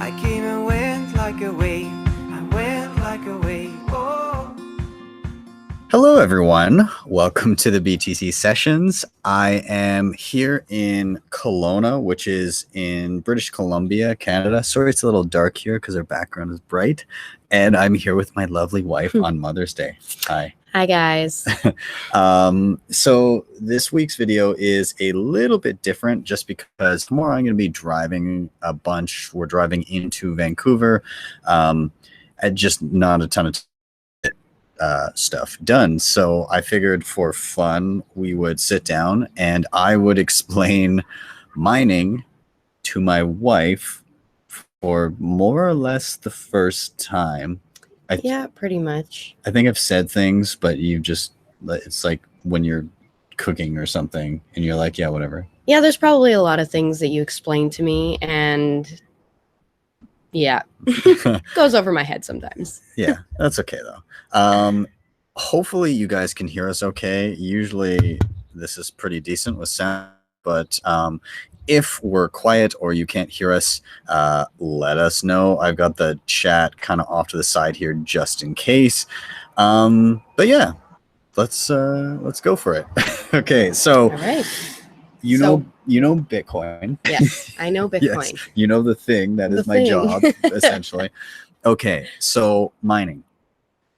I came and went like a wave. I went like a wave. Oh. Hello, everyone. Welcome to the BTC Sessions. I am here in Kelowna, which is in British Columbia, Canada. Sorry, it's a little dark here because our background is bright. And I'm here with my lovely wife on Mother's Day. Hi. Hi, guys. So this week's video is a little bit different just because tomorrow I'm going to be driving a bunch. We're driving into Vancouver. And just not a ton of stuff done. So I figured for fun, we would sit down and I would explain mining to my wife for more or less the first time. Yeah, pretty much. I think I've said things, but it's like when you're cooking or something and you're like, yeah, whatever. Yeah, there's probably a lot of things that you explained to me and yeah, goes over my head sometimes. Yeah, that's okay though. Hopefully you guys can hear us okay. Usually this is pretty decent with sound, but if we're quiet or you can't hear us, let us know. I've got the chat kind of off to the side here just in case. But yeah, let's go for it. Okay, so all right. You know Bitcoin. Yes, I know Bitcoin. Yes, you know the thing that is my job, essentially. Okay, so mining.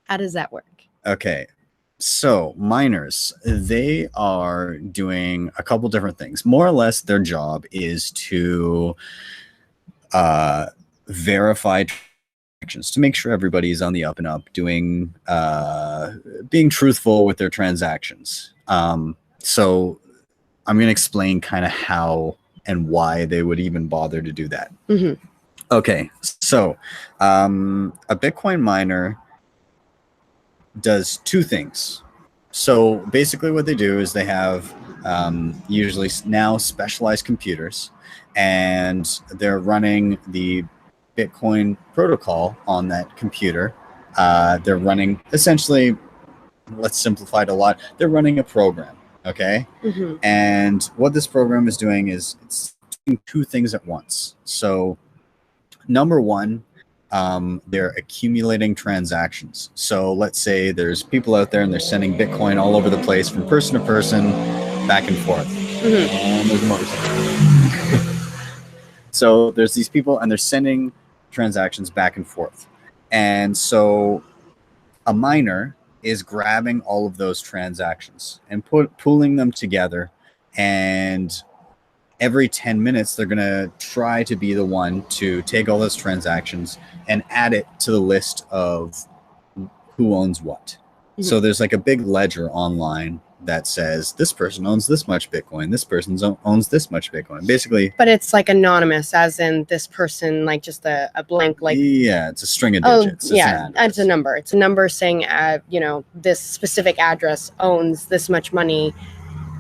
How does that work? Okay, so miners, they are doing a couple different things. More or less, their job is to verify transactions, to make sure everybody's on the up and up, doing being truthful with their transactions. So I'm going to explain kind of how and why they would even bother to do that. Mm-hmm. Okay, so a Bitcoin miner does two things. So basically what they do is they have usually now specialized computers, and they're running the Bitcoin protocol on that computer. They're running, essentially, let's simplify it a lot, they're running a program, okay? Mm-hmm. And what this program is doing is it's doing two things at once. So number one, they're accumulating transactions. So let's say there's people out there and they're sending Bitcoin all over the place from person to person, back and forth. Mm-hmm. And there's a motorcycle. So there's these people and they're sending transactions back and forth. And so a miner is grabbing all of those transactions and pooling them together, and every 10 minutes, they're going to try to be the one to take all those transactions and add it to the list of who owns what. Mm-hmm. So there's like a big ledger online that says this person owns this much Bitcoin, this person owns this much Bitcoin, basically. But it's like anonymous, as in this person, like just a blank, like. Yeah, it's a string of digits. It's a number. It's a number saying, this specific address owns this much money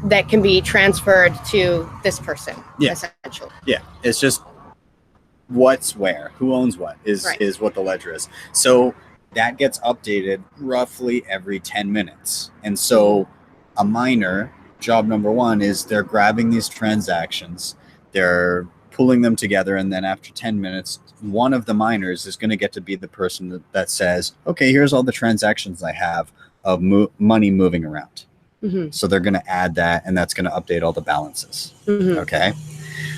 that can be transferred to this person, essentially. Yeah, it's just what's where, who owns what is what the ledger is. So that gets updated roughly every 10 minutes. And so a miner, job number one is they're grabbing these transactions, they're pulling them together, and then after 10 minutes, one of the miners is going to get to be the person that says, okay, here's all the transactions I have of money moving around. Mm-hmm. So they're going to add that, and that's going to update all the balances. Mm-hmm. Okay,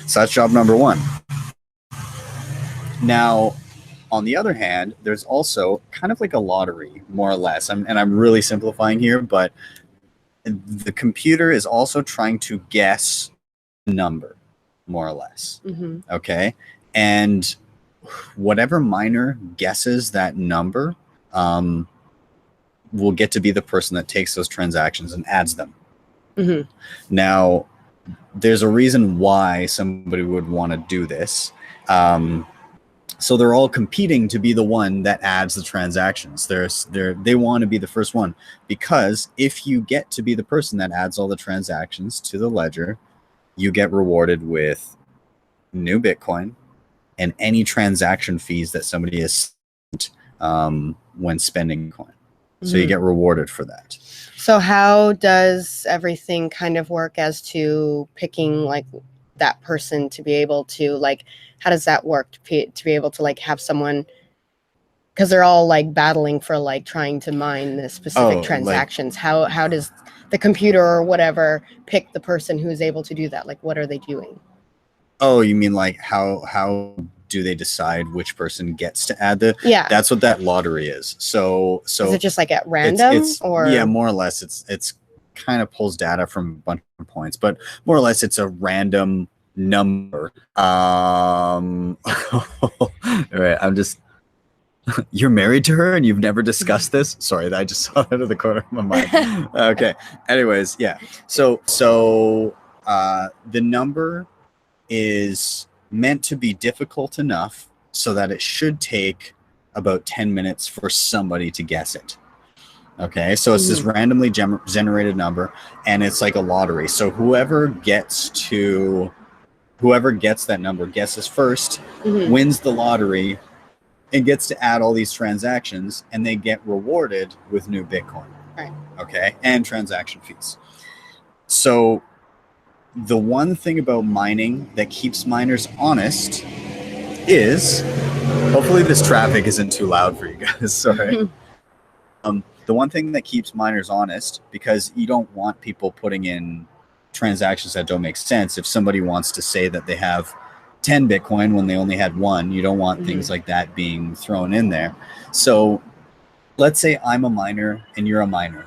so that's job number one. Now, on the other hand, there's also kind of like a lottery, more or less. I'm really simplifying here, but the computer is also trying to guess a number, more or less. Mm-hmm. Okay, and whatever miner guesses that number, will get to be the person that takes those transactions and adds them. Mm-hmm. Now, there's a reason why somebody would want to do this. So they're all competing to be the one that adds the transactions. They want to be the first one, because if you get to be the person that adds all the transactions to the ledger, you get rewarded with new Bitcoin and any transaction fees that somebody has spent when spending coin. So you get rewarded for that. So how does everything kind of work as to picking like that person to be able to like, how does that work to be able to like have someone, because they're all like battling for like trying to mine the specific transactions. How does the computer or whatever pick the person who's able to do that? Like, what are they doing? Oh, you mean like how do they decide which person gets to add the? Yeah, That's what that lottery is. So is it just like at random it's or? Yeah, more or less. It's kind of pulls data from a bunch of points, but more or less it's a random number. All right, I'm just. You're married to her and you've never discussed this? Sorry, I just saw that out of the corner of my mind. Okay. Anyways, yeah. So the number is meant to be difficult enough so that it should take about 10 minutes for somebody to guess it. Okay. So it's this randomly generated number, and it's like a lottery. So whoever gets that number, guesses first, wins the lottery, and gets to add all these transactions, and they get rewarded with new Bitcoin. Right. Okay. And transaction fees. So the one thing about mining that keeps miners honest is, hopefully this traffic isn't too loud for you guys. Sorry. The one thing that keeps miners honest, because you don't want people putting in transactions that don't make sense. If somebody wants to say that they have 10 Bitcoin when they only had one, you don't want things like that being thrown in there. So let's say I'm a miner and you're a miner,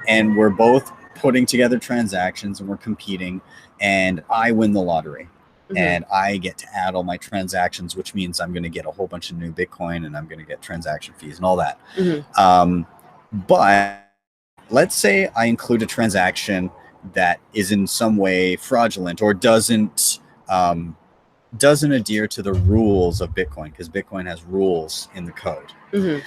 and we're both putting together transactions and we're competing, and I win the lottery and I get to add all my transactions, which means I'm going to get a whole bunch of new Bitcoin and I'm going to get transaction fees and all that. But let's say I include a transaction that is in some way fraudulent or doesn't adhere to the rules of Bitcoin, because Bitcoin has rules in the code.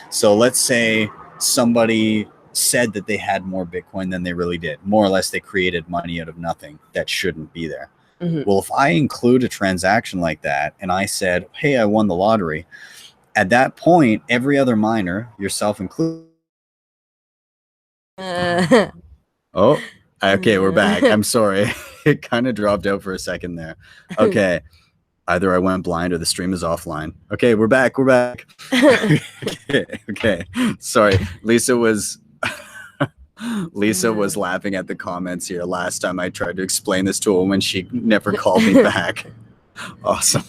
So let's say somebody said that they had more Bitcoin than they really did. More or less, they created money out of nothing that shouldn't be there. Well, if I include a transaction like that and I said, hey, I won the lottery, at that point, every other miner, yourself included. Oh, okay, we're back. I'm sorry. It kind of dropped out for a second there. Okay. Either I went blind or the stream is offline. Okay, we're back. Okay. Sorry. Lisa was laughing at the comments here last time I tried to explain this to a woman. She never called me back. Awesome.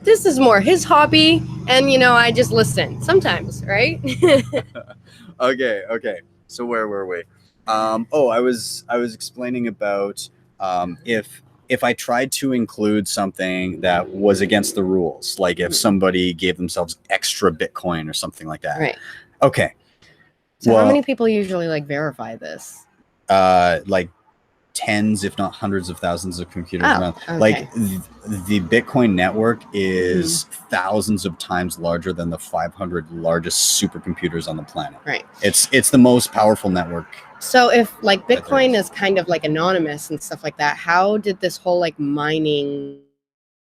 This is more his hobby, and I just listen sometimes, right? Okay. So where were we? I was explaining about if I tried to include something that was against the rules, like if somebody gave themselves extra Bitcoin or something like that. Right. Okay. So how many people usually like verify this? Like tens, if not hundreds of thousands of computers around. Okay. Like the Bitcoin network is thousands of times larger than the 500 largest supercomputers on the planet. Right. It's the most powerful network. So if like Bitcoin is kind of like anonymous and stuff like that, how did this whole like mining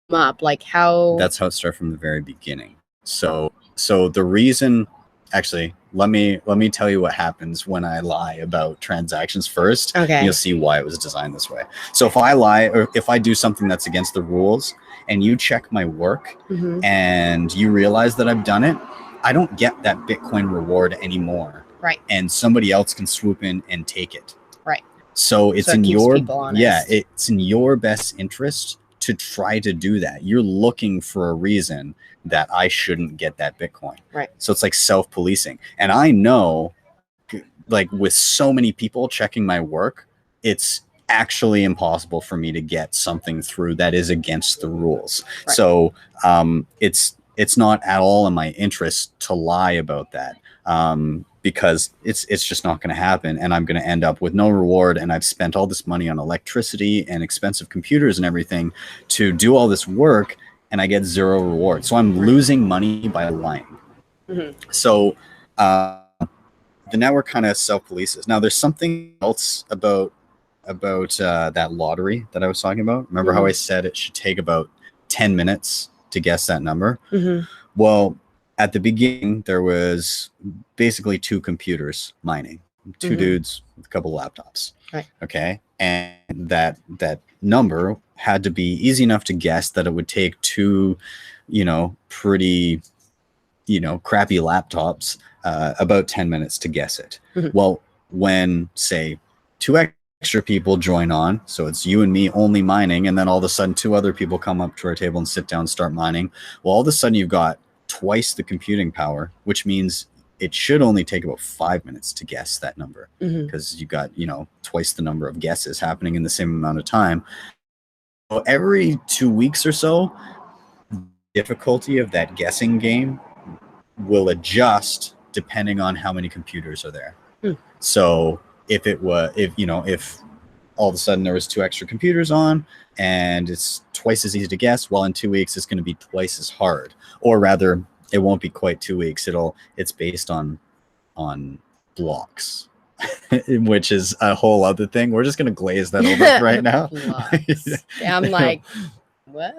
come up? Like how? That's how it started from the very beginning. So the reason, actually, let me tell you what happens when I lie about transactions first. Okay. You'll see why it was designed this way. So if I lie or if I do something that's against the rules and you check my work and you realize that I've done it, I don't get that Bitcoin reward anymore. Right. And somebody else can swoop in and take it. Right. So it's in your it's in your best interest to try to do that. You're looking for a reason that I shouldn't get that Bitcoin. Right. So it's like self-policing. And I know, like with so many people checking my work, it's actually impossible for me to get something through that is against the rules. Right. So it's not at all in my interest to lie about that. Because it's just not going to happen, and I'm going to end up with no reward, and I've spent all this money on electricity and expensive computers and everything to do all this work, and I get zero reward. So I'm losing money by lying. So the network kind of self-polices. Now there's something else about that lottery that I was talking about. Remember how I said it should take about 10 minutes to guess that number? Well, at the beginning, there was basically two computers mining, two dudes with a couple laptops. Right. Okay. And that number had to be easy enough to guess that it would take two, pretty, crappy laptops about 10 minutes to guess it. Well, when, say, two extra people join on, so it's you and me only mining, and then all of a sudden two other people come up to our table and sit down and start mining, well, all of a sudden you've got twice the computing power, which means it should only take about 5 minutes to guess that number, because you got, twice the number of guesses happening in the same amount of time. So every 2 weeks or so, the difficulty of that guessing game will adjust depending on how many computers are there. So if all of a sudden there was two extra computers on and it's twice as easy to guess, well, in 2 weeks it's going to be twice as hard. Or rather, it won't be quite 2 weeks. It's based on blocks, which is a whole other thing. We're just going to glaze that over right now. I'm like, what?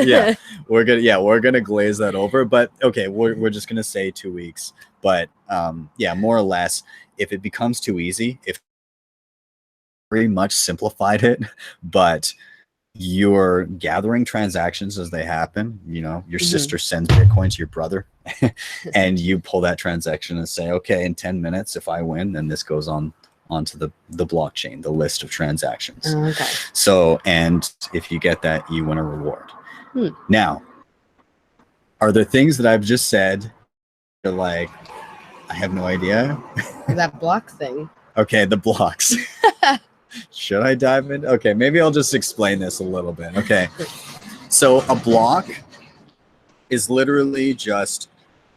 Yeah, we're gonna glaze that over. But okay, we're just gonna say 2 weeks. But more or less, if it becomes too easy, if very much simplified it, but you're gathering transactions as they happen, your sister sends Bitcoin to your brother and you pull that transaction and say, okay, in 10 minutes, if I win, then this goes onto the blockchain, the list of transactions. Okay. So, and if you get that, you win a reward. Now, are there things that I've just said that like, I have no idea? That block thing. Okay, the blocks. Should I dive in? Okay, maybe I'll just explain this a little bit. Okay, so a block is literally just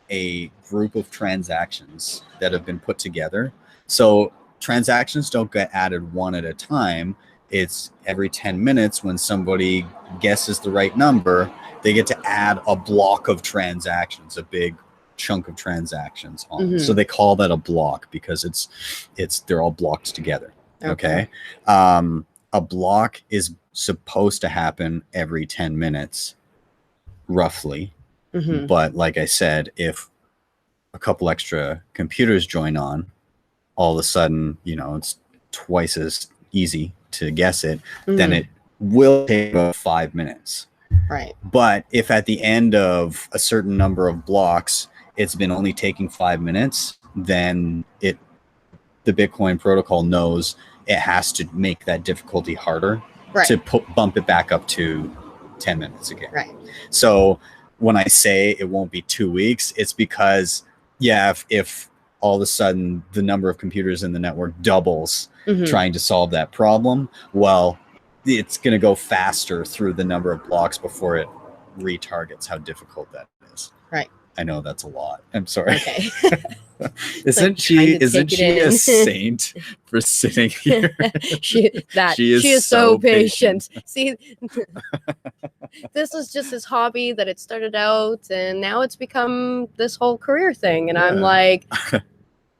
a group of transactions that have been put together. So transactions don't get added one at a time. It's every 10 minutes when somebody guesses the right number, they get to add a block of transactions, a big chunk of transactions on. So they call that a block because they're all blocked together. Okay. A block is supposed to happen every 10 minutes, roughly. But like I said, if a couple extra computers join on, all of a sudden, it's twice as easy to guess it, then it will take about 5 minutes. Right. But if at the end of a certain number of blocks, it's been only taking 5 minutes, then the Bitcoin protocol knows it has to make that difficulty harder to bump it back up to 10 minutes again. Right. So when I say it won't be 2 weeks, it's because, if all of a sudden the number of computers in the network doubles trying to solve that problem, well, it's going to go faster through the number of blocks before it retargets how difficult that is. Right. I know that's a lot. I'm sorry. Okay. Isn't she a saint for sitting here? she is so patient. See, this was just his hobby that it started out, and now it's become this whole career thing. And I'm like,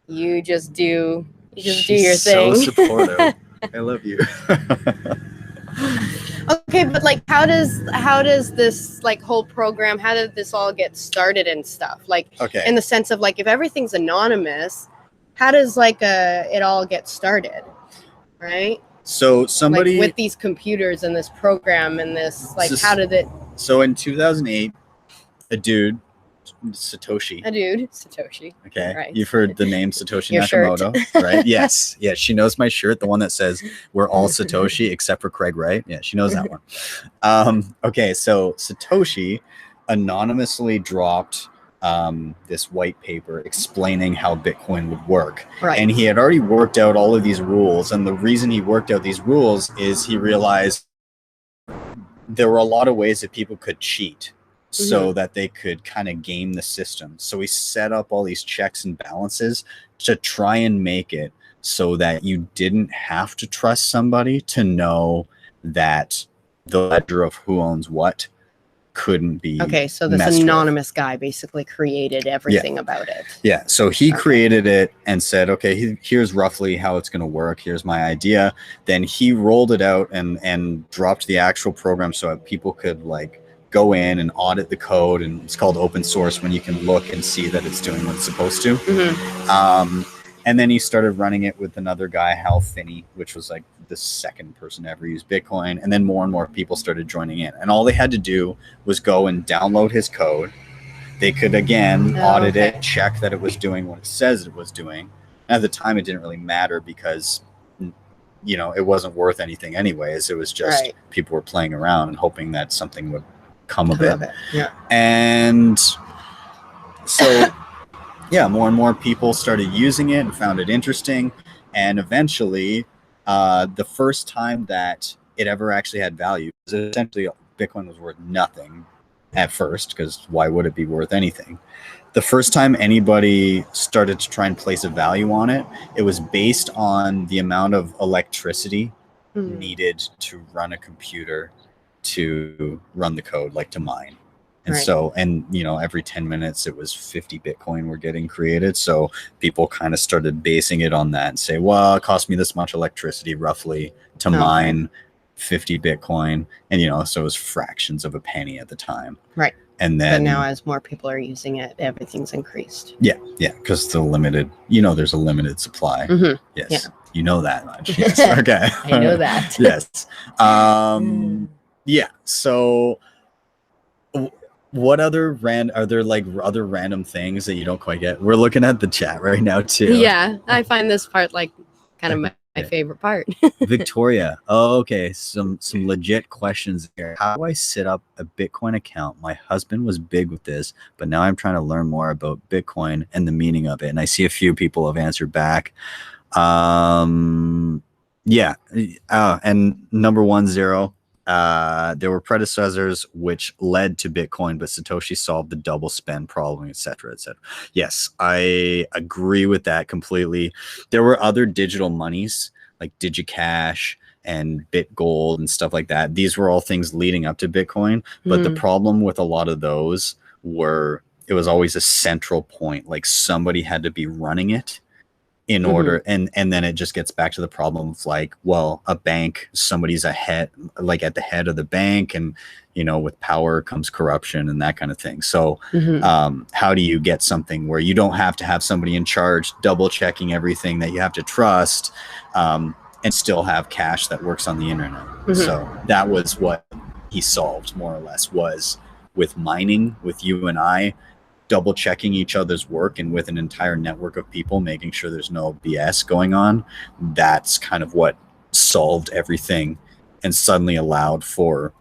you just do your thing. So supportive. I love you. Okay, but like, how does this like whole program? How did this all get started and stuff? Like, in the sense of like, if everything's anonymous, how does like it all get started, right? So somebody like, with these computers and this program and this how did it? So in 2008, a dude. Satoshi. Okay. Right. You've heard the name Satoshi Your Nakamoto, right? Yes. Yeah. She knows my shirt, the one that says we're all Satoshi except for Craig Wright. Yeah, she knows that one. Okay. So Satoshi anonymously dropped this white paper explaining how Bitcoin would work. Right. And he had already worked out all of these rules. And the reason he worked out these rules is he realized there were a lot of ways that people could cheat. So that they could kind of game the system. So we set up all these checks and balances to try and make it so that you didn't have to trust somebody to know that the ledger of who owns what couldn't be so this anonymous guy basically created everything about it. Yeah, so he created it and said, okay, here's roughly how it's going to work. Here's my idea. Then he rolled it out and dropped the actual program so that people could like go in and audit the code, and it's called open source when you can look and see that it's doing what it's supposed to. And then he started running it with another guy, Hal Finney, which was like the second person to ever use Bitcoin. And then more and more people started joining in. And all they had to do was go and download his code. They could, again, audit it, check that it was doing what it says it was doing. At the time, it didn't really matter because, you know, it wasn't worth anything anyways. It was just people were playing around and hoping that something would come of it. Yeah. And so, yeah, more and more people started using it and found it interesting. And eventually, the first time that it ever actually had value, essentially Bitcoin was worth nothing at first, because why would it be worth anything? The first time anybody started to try and place a value on it, it was based on the amount of electricity needed to run a computer to run the code, like to mine. And so, and you know, every 10 minutes it was 50 Bitcoin were getting created. So people kind of started basing it on that and say, well, it cost me this much electricity roughly to mine 50 Bitcoin. And, you know, so it was fractions of a penny at the time. Right. And then, but now as more people are using it, everything's increased. Yeah. Yeah. Because the limited, you know, there's a limited supply. Yes. Yeah. You know that much. Yes. Okay. I know that. Yes. Yeah. So what other are there like other random things that you don't quite get? We're looking at the chat right now too. Yeah. I find this part like kind of my favorite part. Victoria. Oh, okay. Some legit questions here. How do I set up a Bitcoin account? My husband was big with this, but now I'm trying to learn more about Bitcoin and the meaning of it. And I see a few people have answered back. Yeah. And number 10, there were predecessors which led to Bitcoin, but Satoshi solved the double spend problem, etc., etc. Yes, I agree with that completely. There were other digital monies like DigiCash and BitGold and stuff like that. These were all things leading up to Bitcoin, but the problem with a lot of those were it was always a central point, like somebody had to be running it in order, and then it just gets back to the problem of like, well, a bank, somebody's ahead, like at the head of the bank, and you know, with power comes corruption and that kind of thing. So how do you get something where you don't have to have somebody in charge double checking everything that you have to trust, and still have cash that works on the internet? So that was what he solved, more or less, was with mining, with you and I double checking each other's work, and with an entire network of people making sure there's no BS going on. That's kind of what solved everything and suddenly allowed for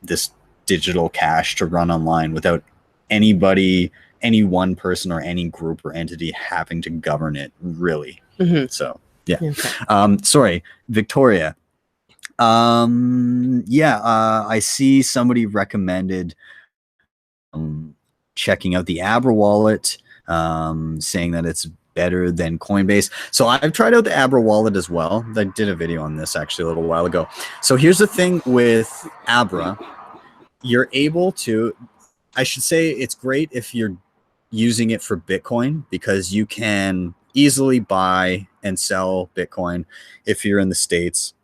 this digital cash to run online without anybody, any one person or any group or entity having to govern it, really. So yeah. Sorry, Victoria. I see somebody recommended checking out the Abra wallet, saying that it's better than Coinbase. So I've tried out the Abra wallet as well. I did a video on this actually a little while ago. So here's the thing with Abra. You're able to, I should say it's great if you're using it for Bitcoin, because you can easily buy and sell Bitcoin if you're in the States.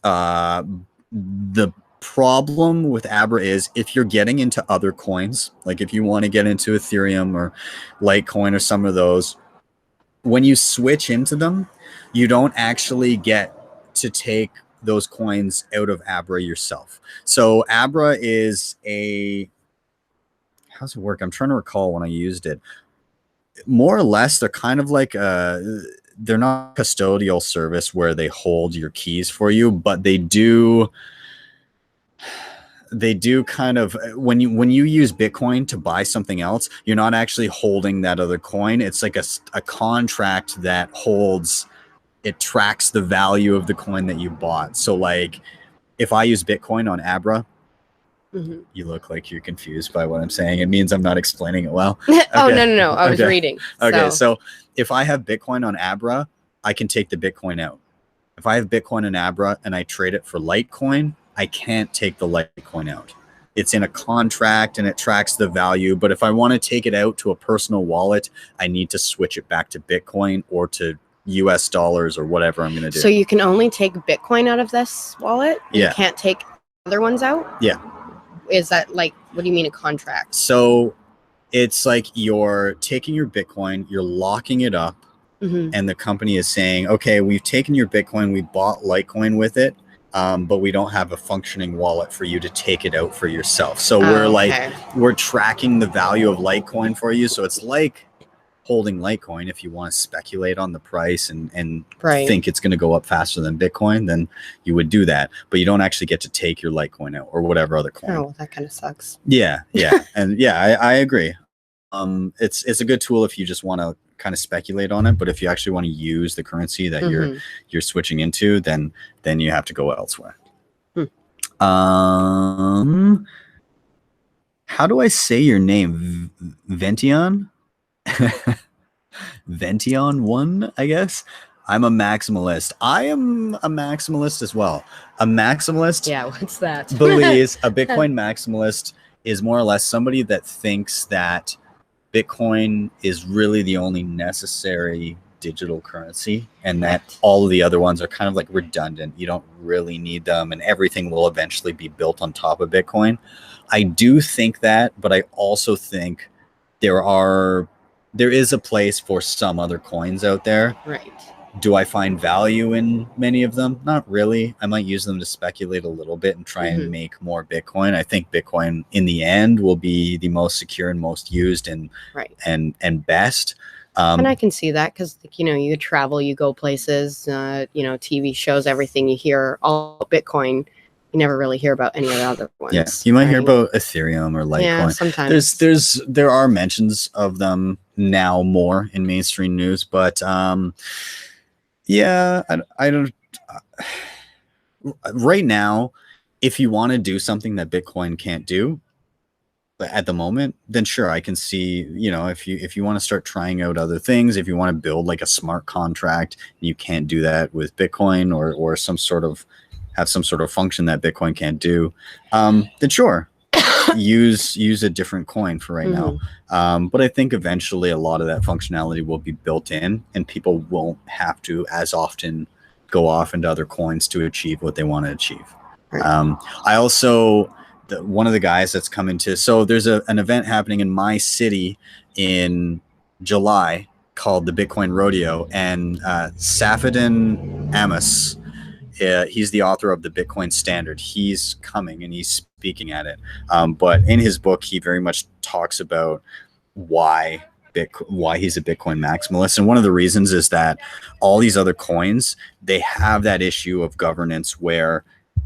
The problem with Abra is if you're getting into other coins, like if you want to get into Ethereum or Litecoin or some of those, when you switch into them, you don't actually get to take those coins out of Abra yourself. So Abra is how's it work? I'm trying to recall when I used it. More or less, they're kind of like they're not a custodial service where they hold your keys for you, but they do kind of, when you use Bitcoin to buy something else, you're not actually holding that other coin. It's like a contract that holds, it tracks the value of the coin that you bought. So like if I use Bitcoin on Abra, you look like you're confused by what I'm saying. It means I'm not explaining it well. Okay. Oh, no. I was reading. Okay. So if I have Bitcoin on Abra, I can take the Bitcoin out. If I have Bitcoin in Abra and I trade it for Litecoin, I can't take the Litecoin out. It's in a contract and it tracks the value. But if I want to take it out to a personal wallet, I need to switch it back to Bitcoin or to US dollars or whatever I'm going to do. So you can only take Bitcoin out of this wallet? Yeah. You can't take other ones out? Yeah. Is that like, what do you mean a contract? So it's like you're taking your Bitcoin, you're locking it up and the company is saying, okay, we've taken your Bitcoin, we bought Litecoin with it, but we don't have a functioning wallet for you to take it out for yourself. So we're tracking the value of Litecoin for you. So it's like holding Litecoin. If you want to speculate on the price and think it's going to go up faster than Bitcoin, then you would do that. But you don't actually get to take your Litecoin out or whatever other coin. Oh, well, that kind of sucks. Yeah. And I agree. It's a good tool if you just want to kind of speculate on it, but if you actually want to use the currency that you're switching into, then you have to go elsewhere. How do I say your name? Vention? Vention 1, I guess. I'm a maximalist. I am a maximalist as well. A maximalist, what's that? believes a Bitcoin maximalist is more or less somebody that thinks that Bitcoin is really the only necessary digital currency, and that all of the other ones are kind of like redundant. You don't really need them, and everything will eventually be built on top of Bitcoin. I do think that, but I also think there is a place for some other coins out there. Right. Do I find value in many of them? Not really. I might use them to speculate a little bit and try and make more Bitcoin. I think Bitcoin in the end will be the most secure and most used and best. And I can see that because, you travel, you go places, TV shows, everything you hear, all Bitcoin. You never really hear about any of the other ones. Yeah, you might hear about Ethereum or Litecoin. Yeah, sometimes. There are mentions of them now more in mainstream news, but I don't. Right now, if you want to do something that Bitcoin can't do at the moment, then sure, I can see, if you want to start trying out other things, if you want to build like a smart contract, you can't do that with Bitcoin or have some sort of function that Bitcoin can't do, then sure, use a different coin for right now. But I think eventually a lot of that functionality will be built in, and people won't have to as often go off into other coins to achieve what they want to achieve. I also, one of the guys that's coming to, so there's an event happening in my city in July called the Bitcoin Rodeo, and Safedin Amos, he's the author of the Bitcoin Standard. He's coming and he's speaking at it. But in his book, he very much talks about why he's a Bitcoin maximalist. And one of the reasons is that all these other coins, they have that issue of governance where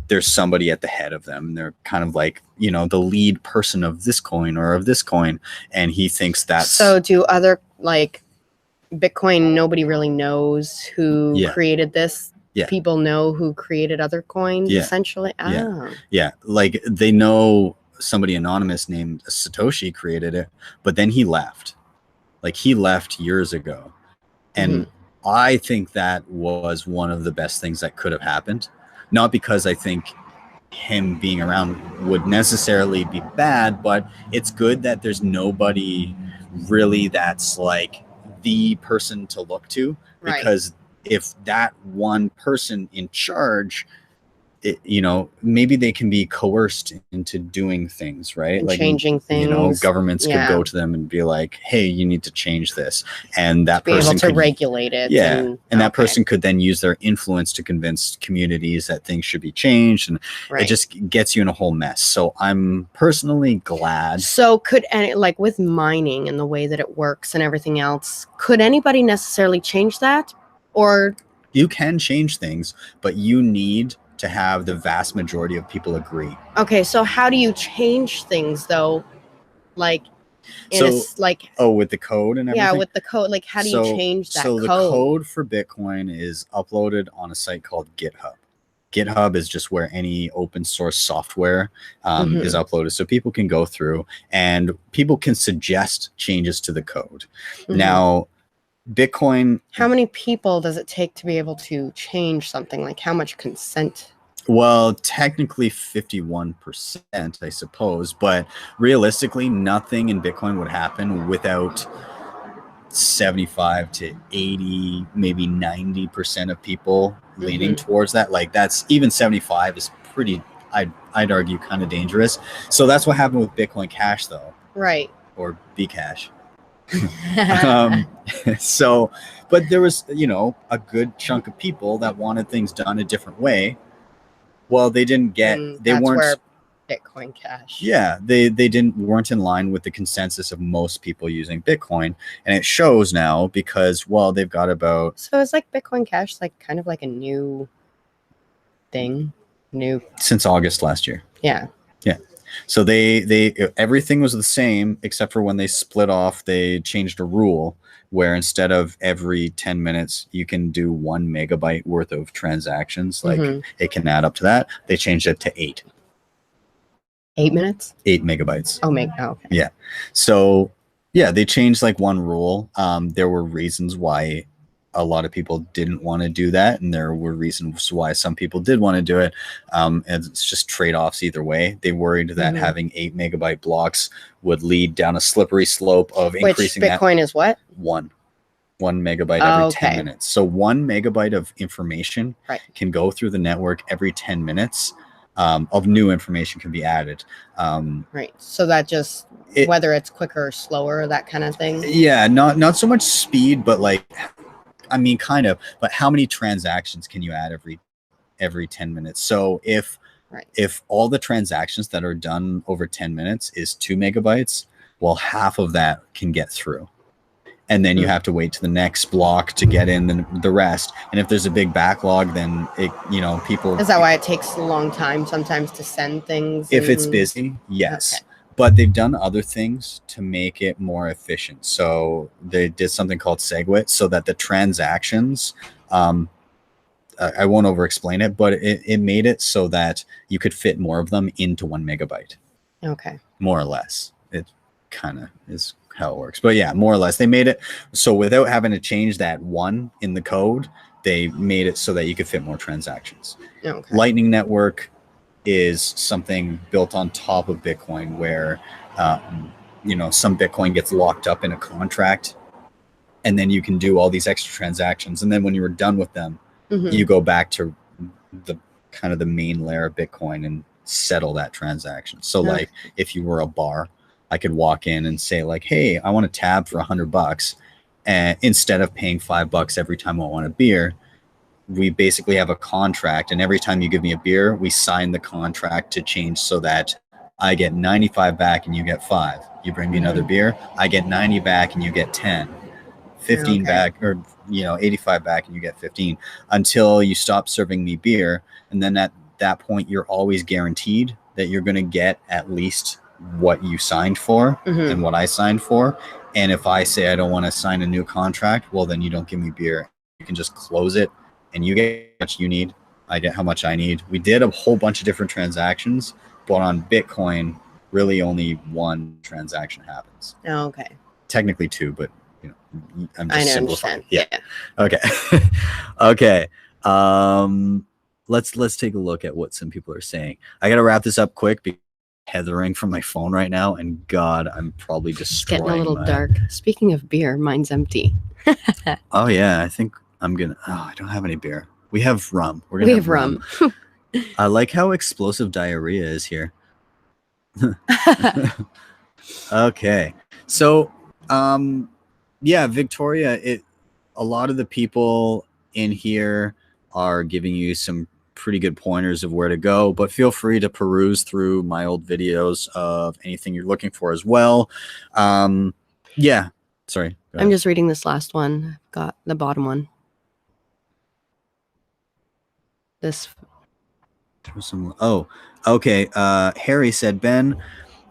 there's somebody at the head of them. They're kind of like, the lead person of this coin or of this coin. And he thinks that's... So do other, like, Bitcoin, nobody really knows who created this? Yeah. People know who created other coins, essentially? Yeah. Like, they know somebody anonymous named Satoshi created it, but then he left. Like, he left years ago. And I think that was one of the best things that could have happened. Not because I think him being around would necessarily be bad, but it's good that there's nobody really that's like the person to look to, because if that one person in charge, maybe they can be coerced into doing things, right? And like changing things. Governments could go to them and be like, "Hey, you need to change this," and that person could regulate it. Yeah, and that person could then use their influence to convince communities that things should be changed, and it just gets you in a whole mess. So I'm personally glad. So like with mining and the way that it works and everything else, could anybody necessarily change that, or you can change things, but you need to have the vast majority of people agree. Okay, so how do you change things though? Like, with the code and everything? Yeah, with the code. Like, how do you change that code? So the code for Bitcoin is uploaded on a site called GitHub. GitHub is just where any open source software is uploaded. So people can go through and people can suggest changes to the code. Now, Bitcoin... How many people does it take to be able to change something? Like, how much consent? Well, technically 51%, I suppose. But realistically, nothing in Bitcoin would happen without 75 to 80, maybe 90% of people leaning towards that. Like, that's... Even 75 is pretty... I'd argue kind of dangerous. So that's what happened with Bitcoin Cash, though. Right. Or Bcash. So, but there was, you know, a good chunk of people that wanted things done a different way. Well, they didn't get, they that's weren't, where Bitcoin Cash. yeah, they weren't in line with the consensus of most people using Bitcoin, and it shows now because, well, they've got about. So it's like Bitcoin Cash, like kind of like a new thing, since August last year. Yeah. Yeah. So they everything was the same except for when they split off, they changed a rule where instead of every 10 minutes you can do 1 megabyte worth of transactions, like it can add up to that. They changed it to 8. 8 minutes? 8 megabytes. Oh, okay. Yeah. So yeah, they changed like one rule. There were reasons why a lot of people didn't want to do that, and there were reasons why some people did want to do it. And it's just trade-offs either way. They worried that having 8 megabyte blocks would lead down a slippery slope of increasing. Which Bitcoin is what? 1 megabyte every 10 minutes. So 1 megabyte of information can go through the network every 10 minutes. Of new information can be added. Right. So that just whether it's quicker or slower, that kind of thing. Yeah, not so much speed, but like, I mean, kind of. But how many transactions can you add every 10 minutes? So if all the transactions that are done over 10 minutes is 2 megabytes, well, half of that can get through. And then you have to wait to the next block to get in the rest. And if there's a big backlog, then people. Is that why it takes a long time sometimes to send things? If it's busy, yes. Okay. But they've done other things to make it more efficient. So they did something called SegWit, so that the transactions, I won't over-explain it, but it made it so that you could fit more of them into 1 megabyte. Okay. More or less. It kind of is how it works. But yeah, more or less. They made it so without having to change that 1 in the code, they made it so that you could fit more transactions. Okay. Lightning Network is something built on top of Bitcoin where, some Bitcoin gets locked up in a contract, and then you can do all these extra transactions. And then when you were done with them, you go back to the kind of the main layer of Bitcoin and settle that transaction. So like if you were a bar, I could walk in and say like, hey, I want a tab for $100. And instead of paying $5 every time I want a beer, we basically have a contract, and every time you give me a beer, we sign the contract to change so that I get 95 back and you get 5. You bring me another beer, I get 90 back and you get 10, 15 back, or 85 back and you get 15, until you stop serving me beer. And then at that point, you're always guaranteed that you're going to get at least what you signed for and what I signed for. And if I say I don't want to sign a new contract, well, then you don't give me beer. You can just close it. And you get how much you need, I get how much I need. We did a whole bunch of different transactions, but on Bitcoin, really only 1 transaction happens. Oh, okay. Technically 2, but I'm just simplifying. Yeah. Okay. Okay. Let's take a look at what some people are saying. I got to wrap this up quick because I'm tethering from my phone right now, and God, I'm probably destroying. It's getting a little dark. Speaking of beer, mine's empty. Oh yeah, I think I'm gonna. Oh, I don't have any beer. We have rum. We have rum. I like how explosive diarrhea is here. Okay, so yeah, Victoria. A lot of the people in here are giving you some pretty good pointers of where to go, but feel free to peruse through my old videos of anything you're looking for as well. Yeah. Sorry. I'm just reading this last one. I've got the bottom one. This. Oh, okay. Harry said, Ben,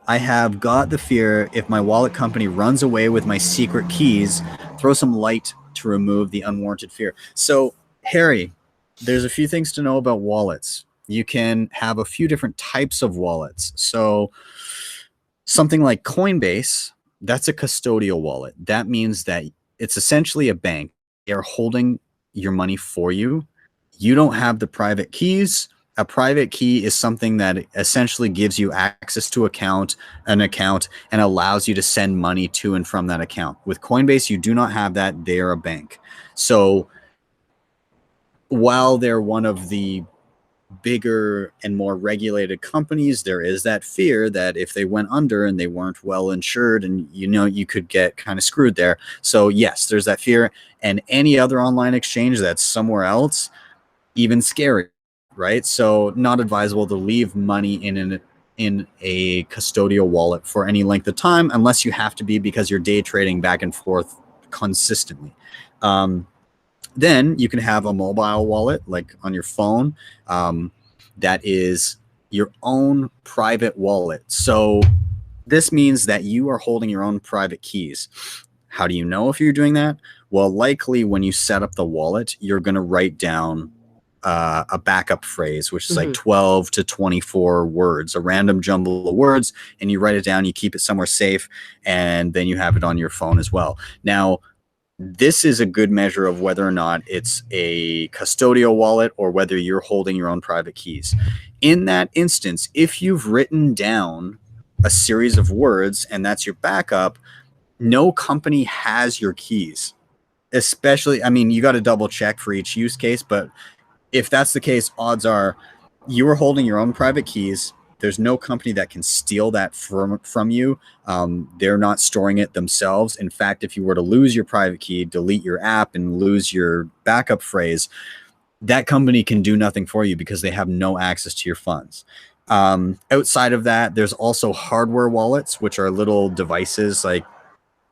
I have got the fear if my wallet company runs away with my secret keys, throw some light to remove the unwarranted fear. So, Harry, there's a few things to know about wallets. You can have a few different types of wallets. So, something like Coinbase, that's a custodial wallet. That means that it's essentially a bank. They're holding your money for you. You don't have the private keys. A private key is something that essentially gives you access to an account and allows you to send money to and from that account. With Coinbase, you do not have that. They're a bank. So while they're one of the bigger and more regulated companies, there is that fear that if they went under and they weren't well insured, and you could get kind of screwed there. So yes, there's that fear. And any other online exchange that's somewhere else, even scary, right? So not advisable to leave money in a custodial wallet for any length of time, unless you have to be because you're day trading back and forth consistently. Then you can have a mobile wallet, like on your phone, that is your own private wallet. So this means that you are holding your own private keys. How do you know if you're doing that? Well, likely when you set up the wallet, you're going to write down a backup phrase, which is like 12 to 24 words, a random jumble of words, and you write it down, you keep it somewhere safe, and then you have it on your phone as well. Now, this is a good measure of whether or not it's a custodial wallet or whether you're holding your own private keys. In that instance, if you've written down a series of words and that's your backup, no company has your keys. Especially, I mean, you got to double check for each use case, but if that's the case, odds are you are holding your own private keys. There's no company that can steal that from you. They're not storing it themselves. In fact, if you were to lose your private key, delete your app, and lose your backup phrase, that company can do nothing for you because they have no access to your funds. Outside of that, there's also hardware wallets, which are little devices, like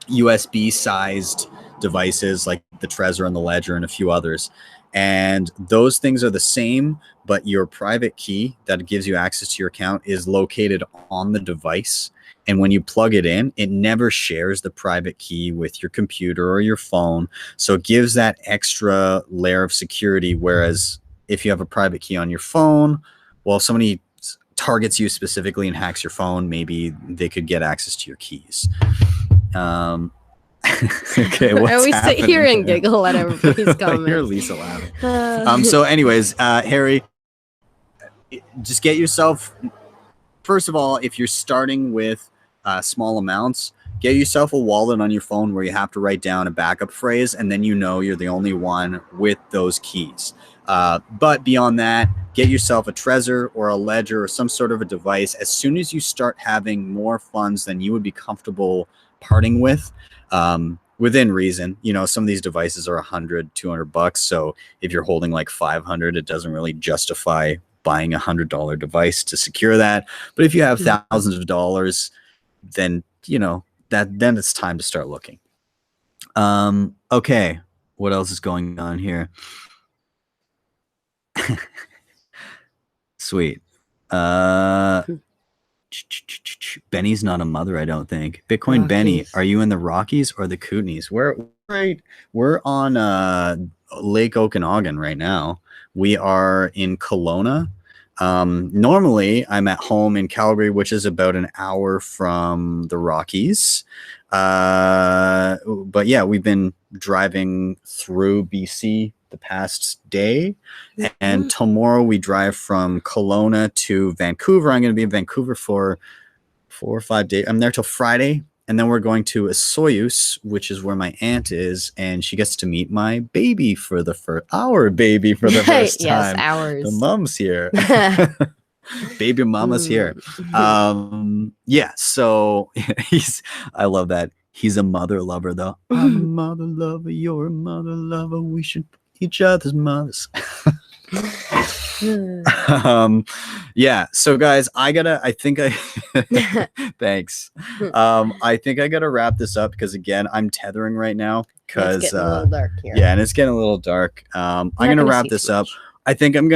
USB-sized devices like the Trezor and the Ledger and a few others. And those things are the same, but your private key that gives you access to your account is located on the device. And when you plug it in, it never shares the private key with your computer or your phone. So it gives that extra layer of security. Whereas if you have a private key on your phone, well, if somebody targets you specifically and hacks your phone, maybe they could get access to your keys. Okay, what's I always happening sit here and there? giggle at everybody's comments. You're Lisa laughing. So anyways, Harry, just get yourself, first of all, if you're starting with small amounts, get yourself a wallet on your phone where you have to write down a backup phrase, and then you're the only one with those keys. But beyond that, get yourself a Trezor or a Ledger or some sort of a device. As soon as you start having more funds than you would be comfortable parting with, within reason, some of these devices are $100, $200. So if you're holding like 500, it doesn't really justify buying $100 device to secure that. But if you have thousands of dollars, then, then it's time to start looking. Okay. What else is going on here? Sweet. Benny's not a mother, I don't think. Bitcoin Rockies. Benny, are you in the Rockies or the Kootenays? We're on Lake Okanagan right now. We are in Kelowna. Normally I'm at home in Calgary, which is about an hour from the Rockies. But yeah, we've been driving through BC the past day, and tomorrow we drive from Kelowna to Vancouver. I'm going to be in Vancouver for 4 or 5 days. I'm there till Friday, and then we're going to Osoyoos, which is where my aunt is, and she gets to meet my baby for the first first time. Yes, ours. The mom's here. Baby mama's here. Yeah, so I love that. He's a mother lover, though. I'm a mother lover, you're a mother lover, we should be each other's mothers. Yeah, so guys, thanks. I think I gotta wrap this up because again, I'm tethering right now because it's getting a little dark here. Yeah, and it's getting a little dark. I'm gonna wrap this up. I think I'm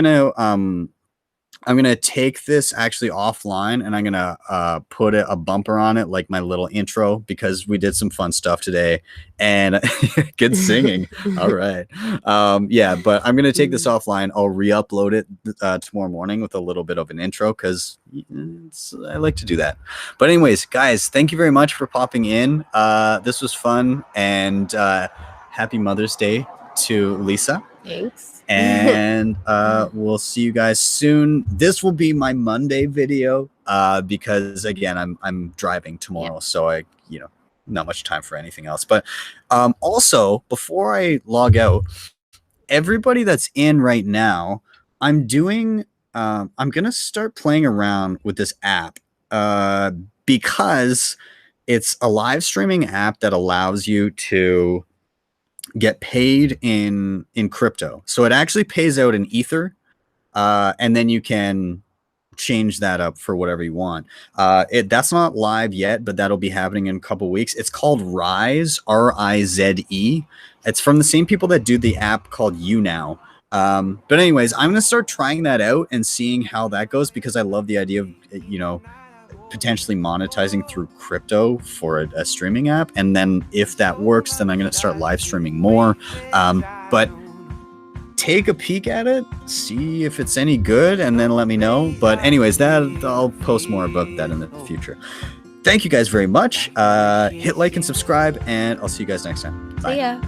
gonna take this actually offline, and I'm gonna put a bumper on it, like my little intro, because we did some fun stuff today, and good singing. All right, yeah, but I'm gonna take this offline. I'll re-upload it tomorrow morning with a little bit of an intro because I like to do that. But anyways, guys, thank you very much for popping in. This was fun, and happy Mother's Day to Lisa. Thanks. And we'll see you guys soon. This will be my Monday video because again, I'm driving tomorrow, so I not much time for anything else. But also, before I log out, everybody that's in right now, I'm doing I'm gonna start playing around with this app because it's a live streaming app that allows you to get paid in crypto. So it actually pays out in Ether, and then you can change that up for whatever you want. That's not live yet, but that'll be happening in a couple weeks. It's called Rise, R-I-Z-E. It's from the same people that do the app called YouNow. But anyways, I'm gonna start trying that out and seeing how that goes, because I love the idea of, you know, potentially monetizing through crypto for a streaming app. And then if that works, then I'm gonna start live streaming more. But take a peek at it, see if it's any good, and then let me know. But anyways, that I'll post more about that in the future. Thank you guys very much. Hit like and subscribe, and I'll see you guys next time. Bye. See ya.